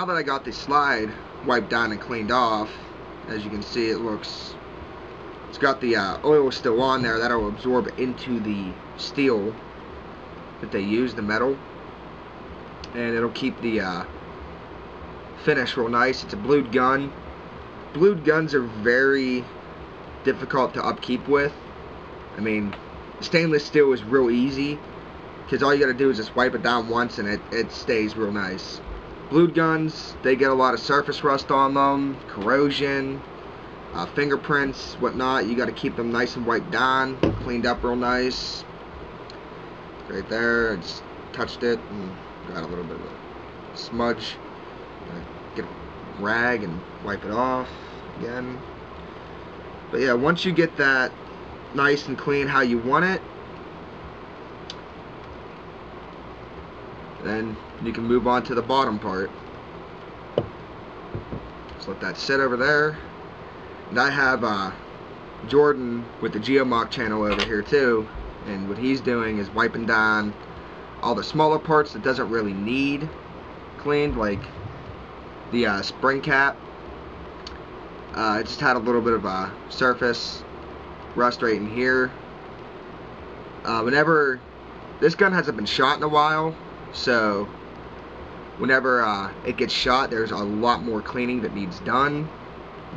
now that I got the slide wiped down and cleaned off, as you can see, it's got the oil still on there. That'll absorb into the steel that they use, the metal, and it'll keep the finish real nice. It's a blued gun. Blued guns are very difficult to upkeep with. I mean, stainless steel is real easy because all you gotta do is just wipe it down once and it stays real nice. Blued guns, they get a lot of surface rust on them, corrosion, fingerprints, whatnot. You gotta keep them nice and wiped down, cleaned up real nice. Right there, I just touched it and got a little bit of a smudge. Get a rag and wipe it off again. But yeah, once you get that nice and clean how you want it, then you can move on to the bottom part. Just let that sit over there. And I have Jordan with the Geomock Channel over here too, and what he's doing is wiping down all the smaller parts that doesn't really need cleaned, like the spring cap. It just had a little bit of a surface rust right in here. Whenever this gun hasn't been shot in a while, so whenever it gets shot, there's a lot more cleaning that needs done.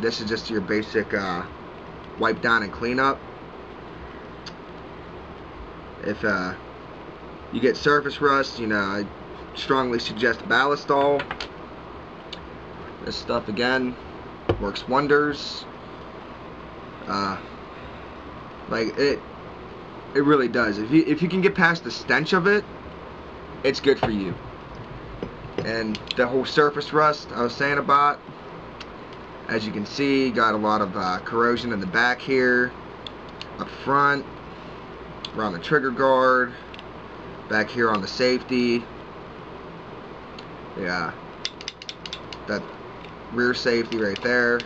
This is just your basic wipe down and clean up. If you get surface rust, you know, I strongly suggest Ballistol. This stuff again works wonders. Like it really does. If you can get past the stench of it, it's good for you. And the whole surface rust I was saying about, as you can see, got a lot of corrosion in the back here, up front, around the trigger guard, back here on the safety. Yeah, that rear safety right there.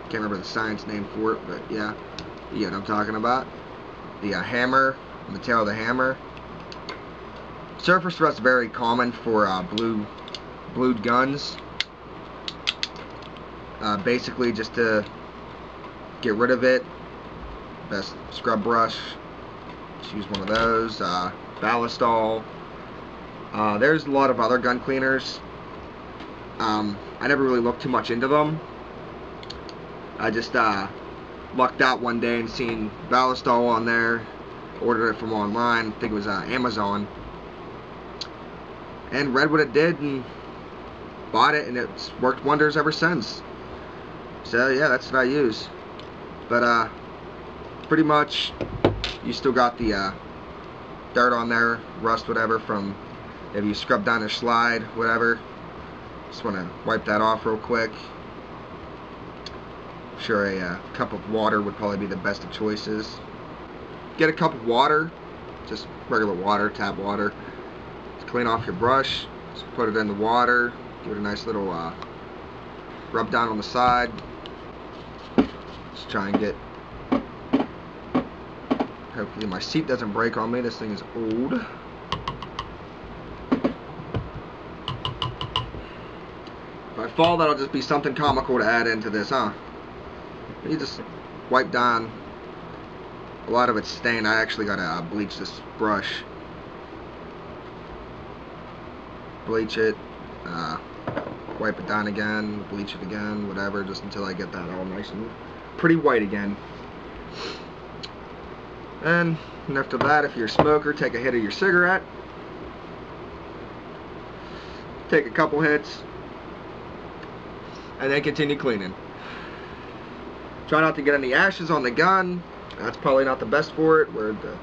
Can't remember the science name for it, but yeah, you get what I'm talking about. The hammer, the tail of the hammer. Surface rust is very common for blued guns. Basically, just to get rid of it, best scrub brush. Just use one of those. Ballistol. There's a lot of other gun cleaners. I never really looked too much into them. I just lucked out one day and seen Ballistol on there. Ordered it from online. I think it was Amazon. And read what it did and bought it, and it's worked wonders ever since. So yeah, that's what I use. But pretty much you still got the dirt on there, rust, whatever, from if you scrub down your slide, whatever. Just want to wipe that off real quick. I'm sure a cup of water would probably be the best of choices. Get a cup of water, just regular water, tap water. Just clean off your brush. Just put it in the water. Give it a nice little rub down on the side. Just try and get. Hopefully my seat doesn't break on me. This thing is old. If I fall, that'll just be something comical to add into this, huh? You just wipe down a lot of it's stained. I actually gotta bleach this brush. Bleach it, wipe it down again, bleach it again, whatever, just until I get that all nice and pretty white again. And after that, if you're a smoker, take a hit of your cigarette. Take a couple hits, and then continue cleaning. Try not to get any ashes on the gun. That's probably not the best for it. Where'd the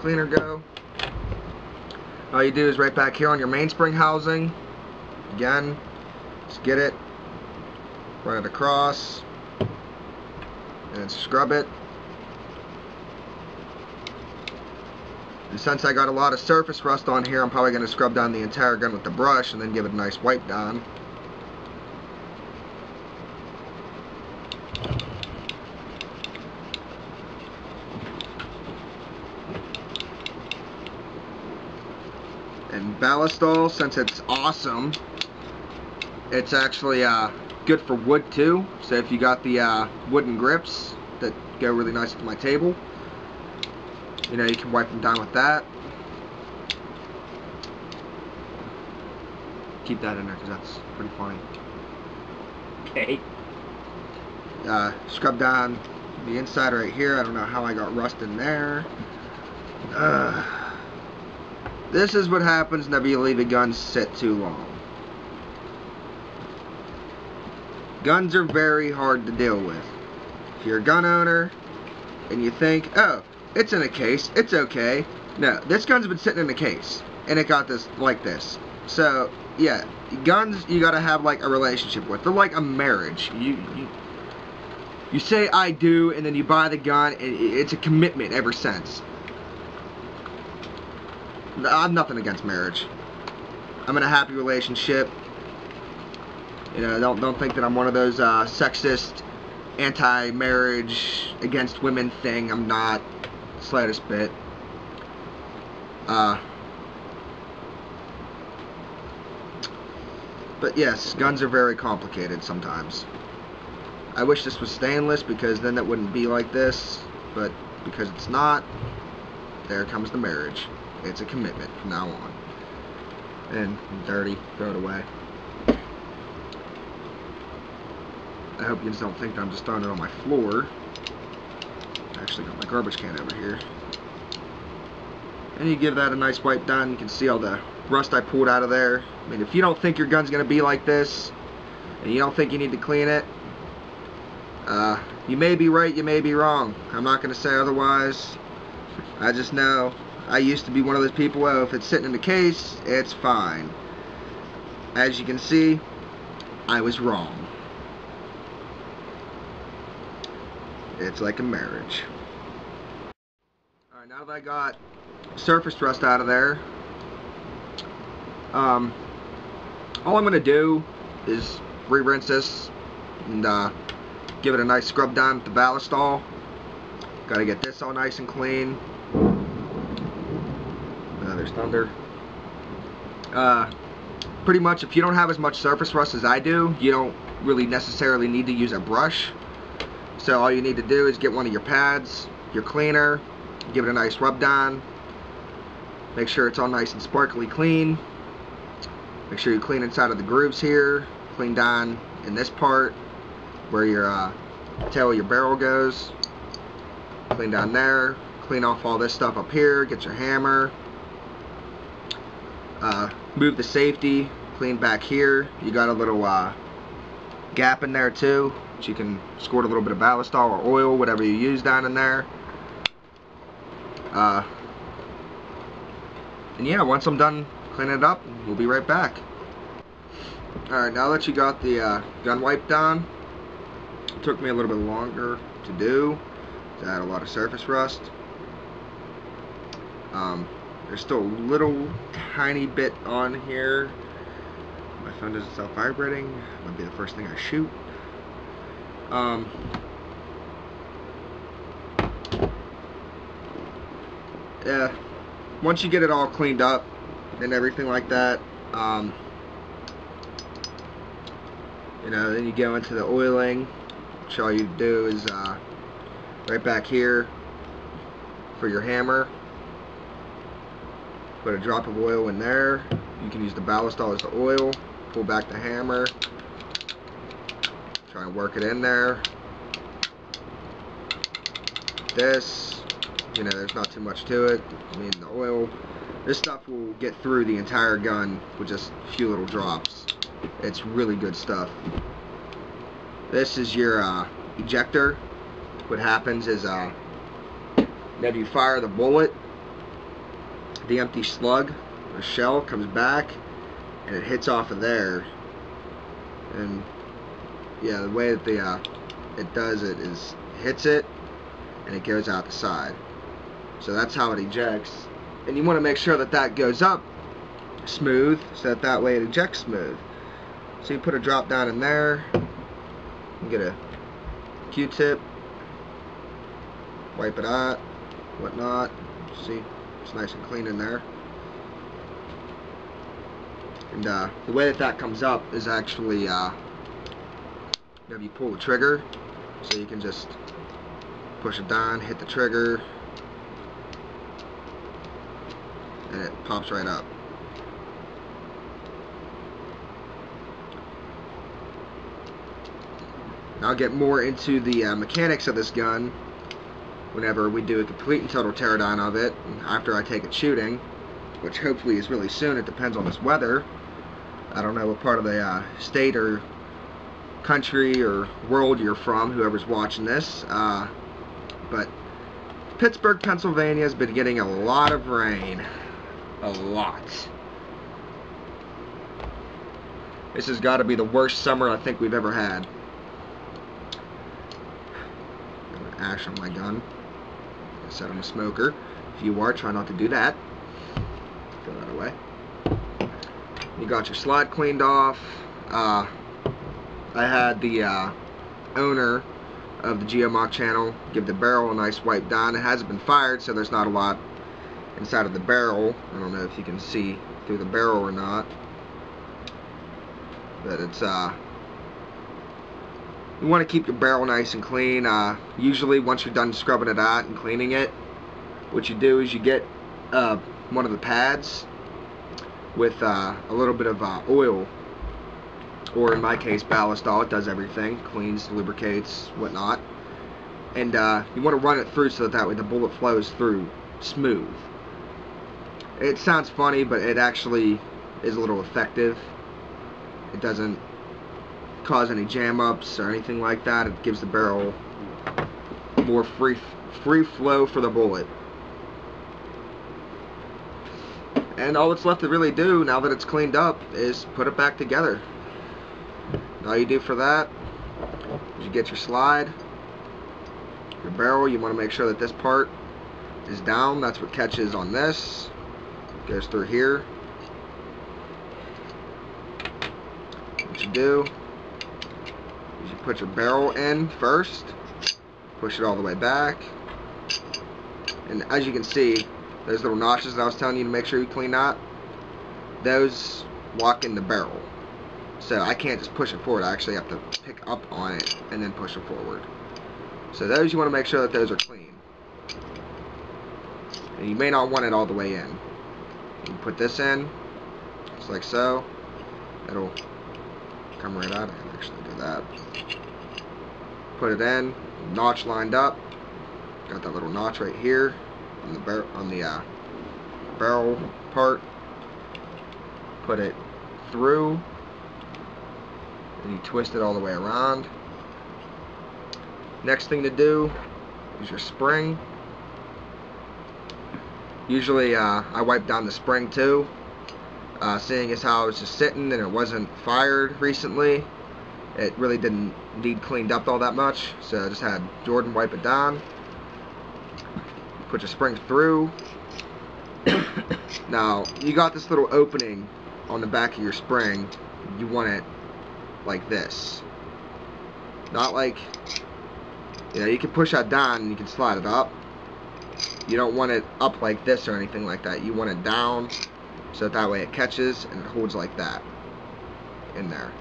cleaner go? All you do is right back here on your mainspring housing. Again, just get it, run it across, and scrub it. And since I got a lot of surface rust on here, I'm probably going to scrub down the entire gun with the brush and then give it a nice wipe down. And Ballistol, since it's awesome, It's actually good for wood too. So if you got the wooden grips that go really nice with my table, you know, you can wipe them down with that. Keep that in there because that's pretty funny. Okay. Scrub down the inside right here. I don't know how I got rust in there. This is what happens whenever you leave a gun sit too long. Guns are very hard to deal with. If you're a gun owner and you think, oh, it's in a case, it's okay. No, this gun's been sitting in a case and it got this like this. So yeah, guns you gotta have like a relationship with. They're like a marriage. You say I do, and then you buy the gun, and it's a commitment ever since. I'm nothing against marriage. I'm in a happy relationship. You know, don't think that I'm one of those sexist, anti-marriage, against women thing. I'm not, slightest bit. But yes, guns are very complicated sometimes. I wish this was stainless because then it wouldn't be like this, but because it's not, there comes the marriage. It's a commitment from now on. And dirty, throw it away. I hope you just don't think that I'm just throwing it on my floor. I actually got my garbage can over here. And you give that a nice wipe down. You can see all the rust I pulled out of there. I mean, if you don't think your gun's going to be like this, and you don't think you need to clean it, you may be right, you may be wrong. I'm not going to say otherwise. I just know I used to be one of those people, oh, if it's sitting in the case, it's fine. As you can see, I was wrong. It's like a marriage. Alright, now that I got surface rust out of there, all I'm going to do is re-rinse this and give it a nice scrub down with the ballistol. Gotta get this all nice and clean. There's thunder. Pretty much, if you don't have as much surface rust as I do, you don't really necessarily need to use a brush. So all you need to do is get one of your pads, your cleaner, give it a nice rub down. Make sure it's all nice and sparkly clean. Make sure you clean inside of the grooves here. Clean down in this part where your tail of your barrel goes. Clean down there. Clean off all this stuff up here. Get your hammer. Move the safety. Clean back here. You got a little gap in there too, which you can squirt a little bit of ballistol or oil, whatever you use down in there. And yeah, once I'm done cleaning it up, we'll be right back. Alright, now that you got the gun wiped down, it took me a little bit longer to do. I had a lot of surface rust. There's still a little tiny bit on here. My phone doesn't stop vibrating. That'll be the first thing I shoot. Yeah, once you get it all cleaned up and everything like that, you know, then you go into the oiling, which all you do is right back here for your hammer. Put a drop of oil in there. You can use the ballistol as the oil. Pull back the hammer. Try and work it in there. This, you know, there's not too much to it. I mean, the oil, this stuff will get through the entire gun with just a few little drops. It's really good stuff. This is your ejector. What happens is whenever you fire the bullet, the empty slug, the shell, comes back and it hits off of there. And yeah, the way that it does it is hits it and it goes out the side. So that's how it ejects. And you want to make sure that that goes up smooth, so that way it ejects smooth. So you put a drop down in there, you get a Q-tip, wipe it out, whatnot. See, it's nice and clean in there. And the way that comes up is actually if you pull the trigger, so you can just push it down, hit the trigger, and it pops right up. I'll get more into the mechanics of this gun whenever we do a complete and total teardown of it, after I take it shooting, which hopefully is really soon. It depends on this weather. I don't know what part of the state or country or world you're from, whoever's watching this, but Pittsburgh, Pennsylvania has been getting a lot of rain. A lot. This has got to be the worst summer I think we've ever had. Ash on my gun. I said I'm a smoker. If you are, try not to do that. Throw that away. You got your slide cleaned off. I had the owner of the Geomock Channel give the barrel a nice wipe down. It hasn't been fired, so there's not a lot inside of the barrel. I don't know if you can see through the barrel or not, but it's you want to keep your barrel nice and clean. Usually once you're done scrubbing it out and cleaning it, what you do is you get one of the pads with a little bit of oil, or in my case ballistol. It does everything, cleans, lubricates, whatnot, and you want to run it through so that way the bullet flows through smooth. It sounds funny, but it actually is a little effective. It doesn't cause any jam ups or anything like that. It gives the barrel more free flow for the bullet. And all that's left to really do now that it's cleaned up is put it back together. All you do for that is you get your slide, your barrel. You want to make sure that this part is down. That's what catches on this. Goes through here. What you do is you put your barrel in first, push it all the way back, and as you can see, those little notches that I was telling you to make sure you clean out, those lock in the barrel. So I can't just push it forward. I actually have to pick up on it and then push it forward. So those, you want to make sure that those are clean. And you may not want it all the way in. You put this in, just like so. It'll come right out. I can actually do that. Put it in, notch lined up. Got that little notch right here on the barrel part. Put it through, and you twist it all the way around. Next thing to do is your spring. Usually I wipe down the spring too. Seeing as how it was just sitting and it wasn't fired recently, it really didn't need cleaned up all that much, so I just had Jordan wipe it down. Put your spring through. Now you got this little opening on the back of your spring. You want it like this, not like, you know, you can push that down and you can slide it up. You don't want it up like this or anything like that. You want it down so that way it catches and it holds like that in there.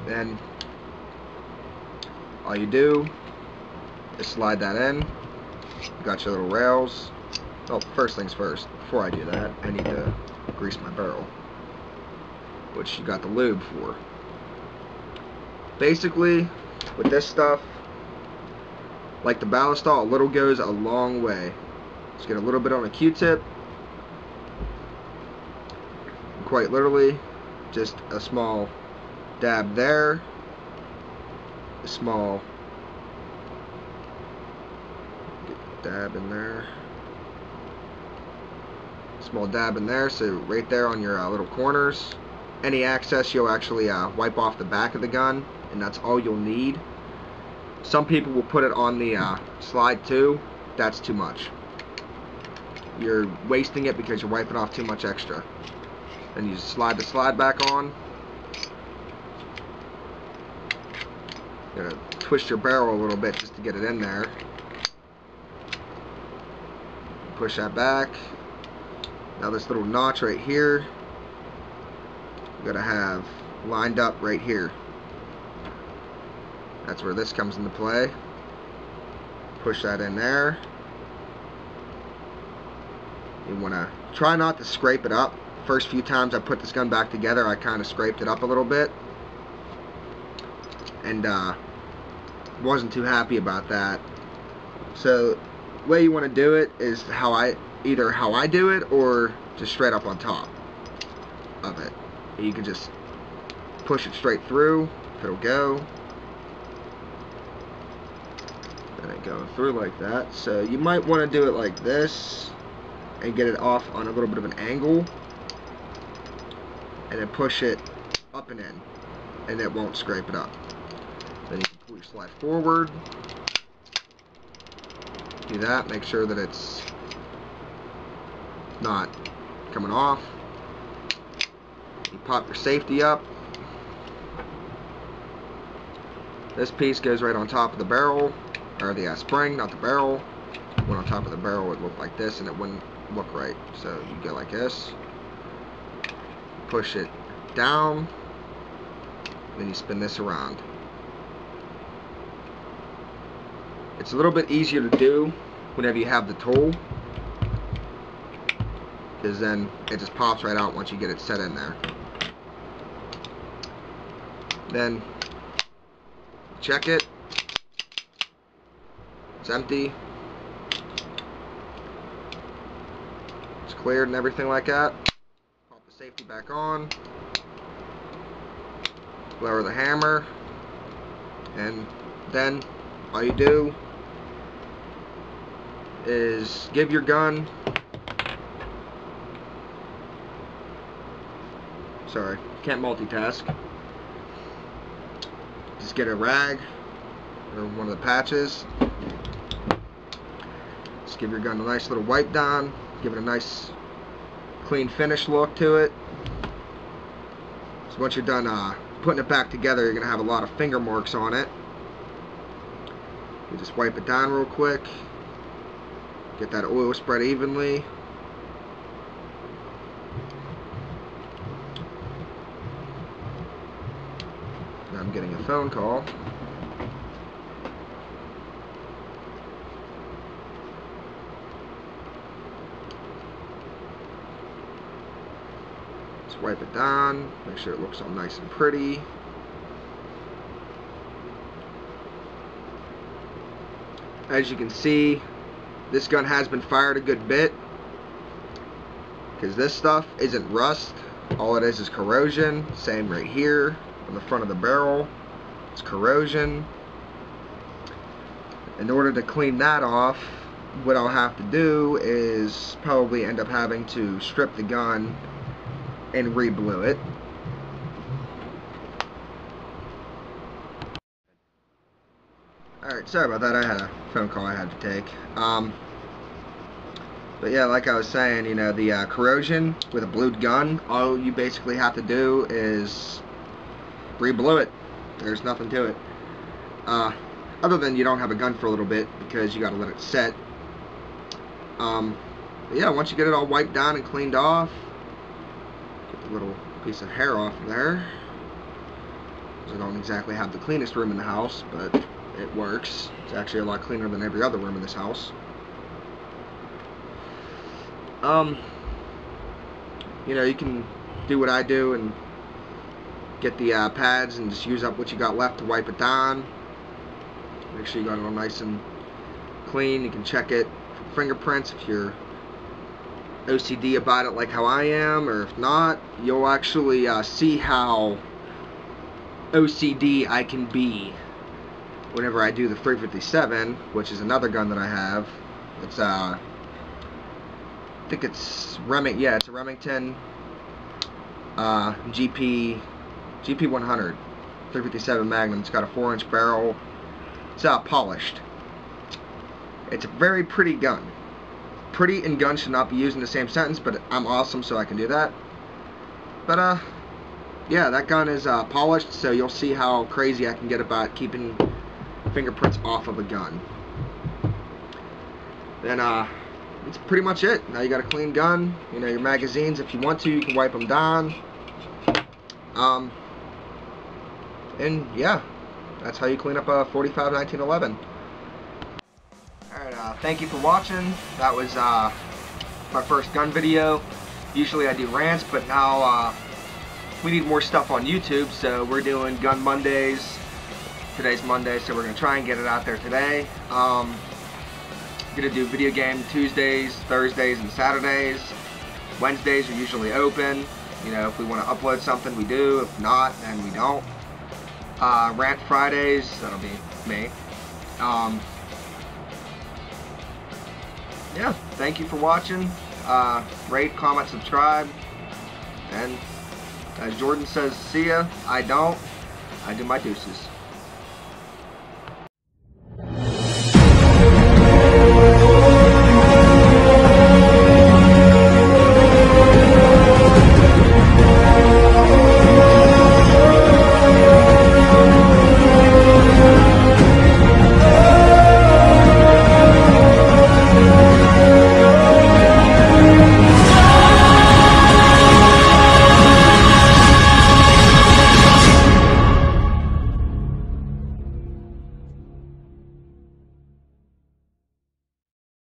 Then all you do is slide that in. You got your little rails. Oh, first things first, before I do that, I need to grease my barrel, which you got the lube for. Basically, with this stuff, like the ballistol, a little goes a long way. Just get a little bit on a Q-tip. Quite literally, just a small dab there, a small dab in there, small dab in there, so right there on your little corners. Any excess you'll actually wipe off the back of the gun, and that's all you'll need. Some people will put it on the slide too. That's too much. You're wasting it because you're wiping off too much extra. Then you slide the slide back on. You're gonna twist your barrel a little bit just to get it in there. Push that back. Now this little notch right here, gotta have lined up right here. That's where this comes into play. Push that in there. You want to try not to scrape it up. First few times I put this gun back together, I kind of scraped it up a little bit, and wasn't too happy about that. So the way you want to do it is either how I do it, or just straight up on top of it. You can just push it straight through. It'll go. And it go through like that. So you might want to do it like this and get it off on a little bit of an angle, and then push it up and in, and it won't scrape it up. Then you can pull your slide forward. Do that. Make sure that it's not coming off. You pop your safety up. This piece goes right on top of the barrel, or the spring, not the barrel. Went on top of the barrel, it would look like this, and it wouldn't look right. So you go like this, push it down, then you spin this around. It's a little bit easier to do whenever you have the tool, because then it just pops right out once you get it set in there. Then check it. It's empty. It's cleared and everything like that. Pop the safety back on. Lower the hammer. And then all you do is give your gun, sorry, can't multitask. Just get a rag or one of the patches. Just give your gun a nice little wipe down. Give it a nice clean finish look to it. So once you're done putting it back together, you're going to have a lot of finger marks on it. You just wipe it down real quick. Get that oil spread evenly. Now I'm getting a phone call. Just wipe it down. Make sure it looks all nice and pretty. As you can see, this gun has been fired a good bit, because this stuff isn't rust. All it is corrosion. Same right here on the front of the barrel. It's corrosion. In order to clean that off, what I'll have to do is probably end up having to strip the gun and re-blue it. Alright, sorry about that. I had a phone call I had to take. But yeah, like I was saying, you know, the corrosion with a blued gun, all you basically have to do is re-blue it. There's nothing to it. Other than you don't have a gun for a little bit, because you gotta let it set. But yeah, once you get it all wiped down and cleaned off, get the little piece of hair off there. I don't exactly have the cleanest room in the house, but it works. It's actually a lot cleaner than every other room in this house. You know, you can do what I do and get the pads and just use up what you got left to wipe it down. Make sure you got it all nice and clean. You can check it for fingerprints if you're OCD about it like how I am, or if not, you'll actually see how OCD I can be whenever I do the 357, which is another gun that I have. It's I think it's it's a Remington GP 100 357 Magnum. It's got a 4-inch barrel. It's polished. It's a very pretty gun. Pretty and gun should not be used in the same sentence, but I'm awesome, so I can do that. But yeah, that gun is polished, so you'll see how crazy I can get about keeping fingerprints off of a gun. Then that's pretty much it. Now you got a clean gun. You know, your magazines, if you want to, you can wipe them down. And yeah, that's how you clean up a 45 1911. Alright, thank you for watching. That was my first gun video. Usually I do rants, but now we need more stuff on YouTube, so we're doing Gun Mondays. Today's Monday, so we're going to try and get it out there today. I'm going to do video game Tuesdays, Thursdays, and Saturdays. Wednesdays are usually open. You know, if we want to upload something, we do. If not, then we don't. Rant Fridays, that'll be me. Yeah, thank you for watching. Rate, comment, subscribe. And as Jordan says, see ya. I don't. I do my deuces.